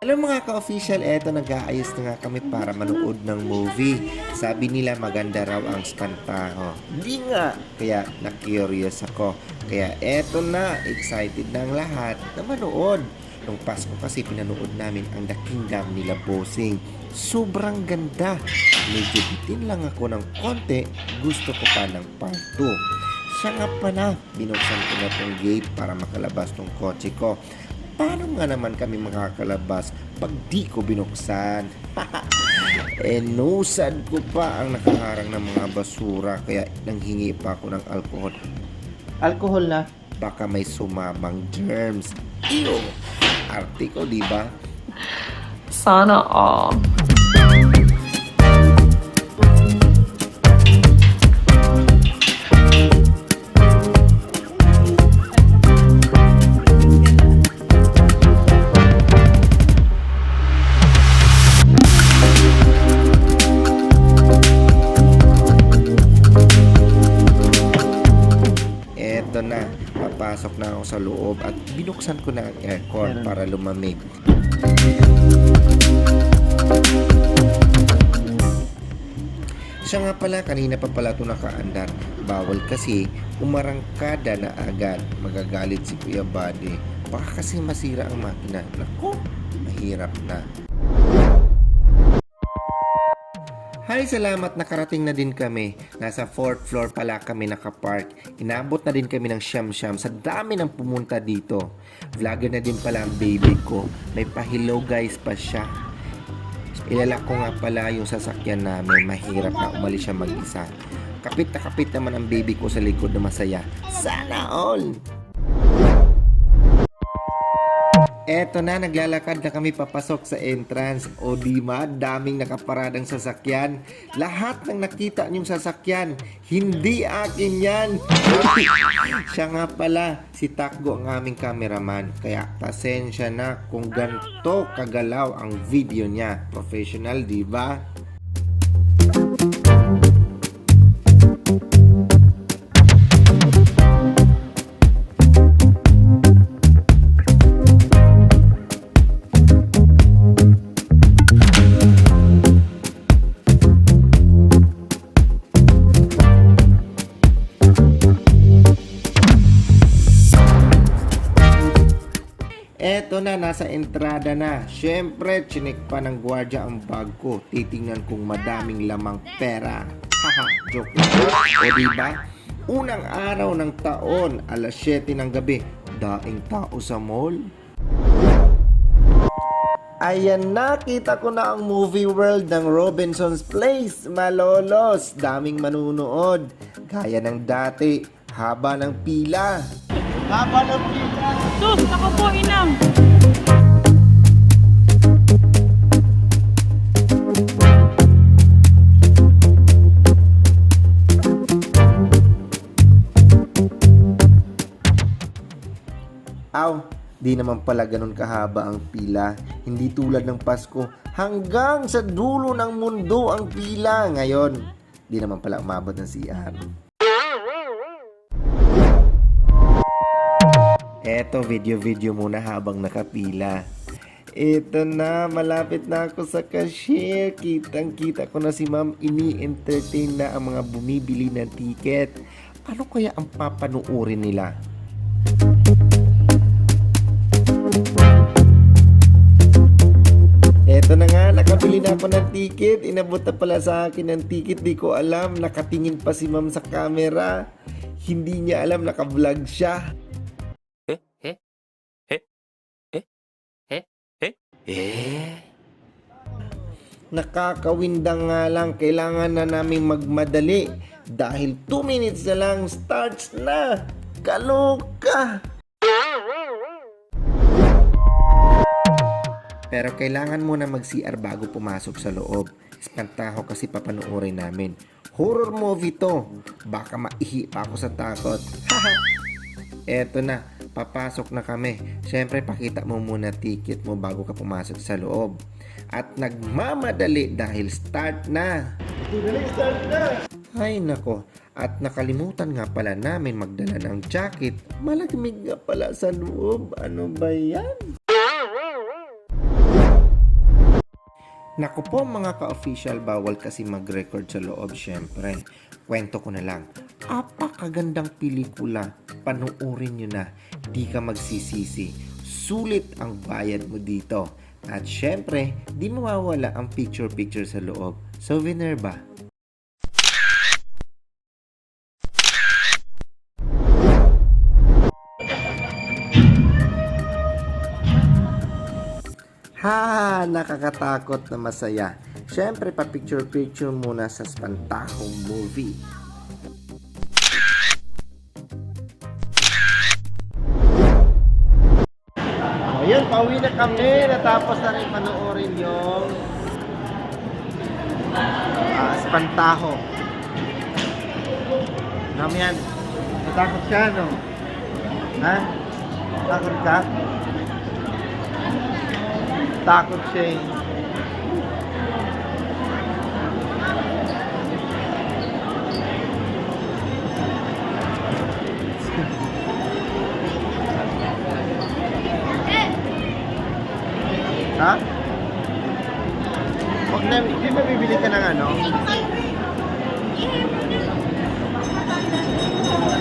Alam mga ka-official, eto nag-aayos na nga kami para manood ng movie. Sabi nila maganda raw ang Espantaho. Hindi nga, kaya na-curious ako. Kaya eto na, excited na ang lahat na manood. Nung Pasko kasi pinanood namin ang The Kingdom nila Bossing. Sobrang ganda. Medyo bitin lang ako ng konti, gusto ko pa ng part 2. Siya nga pala, binuksan ko na tong gate para makalabas tong kotse ko. Paano nga naman kami makakalabas pag di ko binuksan? Nusad ko pa ang nakaharang ng mga basura kaya nanghingi pa ako ng alcohol. Alcohol na? Baka may sumabang germs. Ew! Arte ko, di ba? Sana all. Eto na, papasok na ako sa loob at binuksan ko na ang aircon para lumamig. Siya nga pala, kanina pa pala ito nakaandar. Bawal kasi umarangkada na agad. Magagalit si Kuya Buddy. Baka kasi masira ang makina. Naku, mahirap na. Hi, salamat, nakarating na din kami. Nasa 4th floor pala kami nakapark. Inabot na din kami ng siyam-siyam sa dami ng pumunta dito. Vlogger na din pala ang baby ko. May pa-hello guys pa siya. Ilalak ko nga pala yung sasakyan namin. Mahirap na umalis siya mag-isa. Kapit na kapit naman ang baby ko sa likod na masaya. Sana all! Eto na, naglalakad na kami papasok sa entrance. O di ba, daming nakaparadang sasakyan. Lahat ng nakita niyong sasakyan, hindi akin yan. Siya nga pala, si Takgo ang aming cameraman. Kaya pasensya na kung ganito kagalaw ang video niya. Professional, di ba? Eto na, nasa entrada na. Siyempre, chinek pa ng gwardya ang bag ko. Titingnan kung madaming lamang pera. Haha, joke lang. O diba? Unang araw ng taon, alas 7 ng gabi. Daing tao sa mall. Ayan na, kita ko na ang movie world ng Robinson's Place. Malolos, daming manunood. Gaya ng dati, haba ng pila. Haba ng pila. Sus, ako po inang. Aw, di naman pala ganun kahaba ang pila. Hindi tulad ng Pasko, hanggang sa dulo ng mundo ang pila. Ngayon, di naman pala umabot ng CR. Eto, video muna habang nakapila. Eto na, malapit na ako sa cashier. Kitang-kita ko na si ma'am, ini-entertain na ang mga bumibili ng ticket. Ano kaya ang papanuurin nila? Eto na nga, nakabili na ako ng ticket. Inabot na pala sa akin ng ticket. Di ko alam, nakatingin pa si ma'am sa camera. Hindi niya alam, naka-vlog siya. Nakakawindang nga lang, kailangan na namin magmadali dahil 2 minutes na lang starts na. Kaloka! Pero kailangan muna mag-CR bago pumasok sa loob. Espantaho kasi papanoorin namin. Horror movie to. Baka maihi pa ako sa takot. Eto na, papasok na kami. Siyempre, pakita mo muna ticket mo bago ka pumasok sa loob. At nagmamadali dahil start na. Start na! Ay nako, at nakalimutan nga pala namin magdala ng jacket. Malamig nga pala sa loob. Ano ba yan? Naku po mga ka-official, bawal kasi mag-record sa loob syempre. Kwento ko na lang. Apakagandang pelikula. Panuorin nyo na. Di ka magsisisi. Sulit ang bayad mo dito. At syempre, di mawawala ang picture-picture sa loob. Souvenir ba? Ha! Nakakatakot na masaya. Siyempre, pa-picture-picture muna sa Espantahong movie. Ayun, pauwi na kami. Natapos na rin panoorin yung Espantaho. Yan. Natakot ka, no? Ha? Takot ka? Takot siya eh. Ha? Huwag na, hindi ba bibili ka ng ano?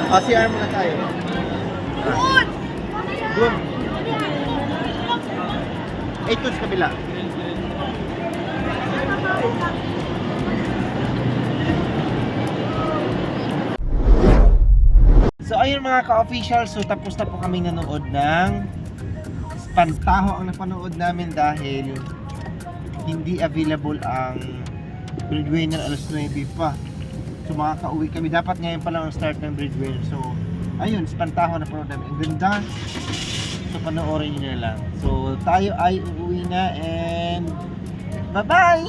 O, CR muna tayo. Good! Good. Ito sa kabila. So ayun mga ka-official, so tapos na po kami nanood ng Espantaho ang napanood namin dahil hindi available ang Breadwinner alas 9 pa. So makaka-uwi kami. Dapat ngayon pa lang ang start ng Breadwinner. So ayun, Espantaho na napanood namin. Ang ganda. So panoorin nyo na lang. So tayo ay uuwi na and bye-bye!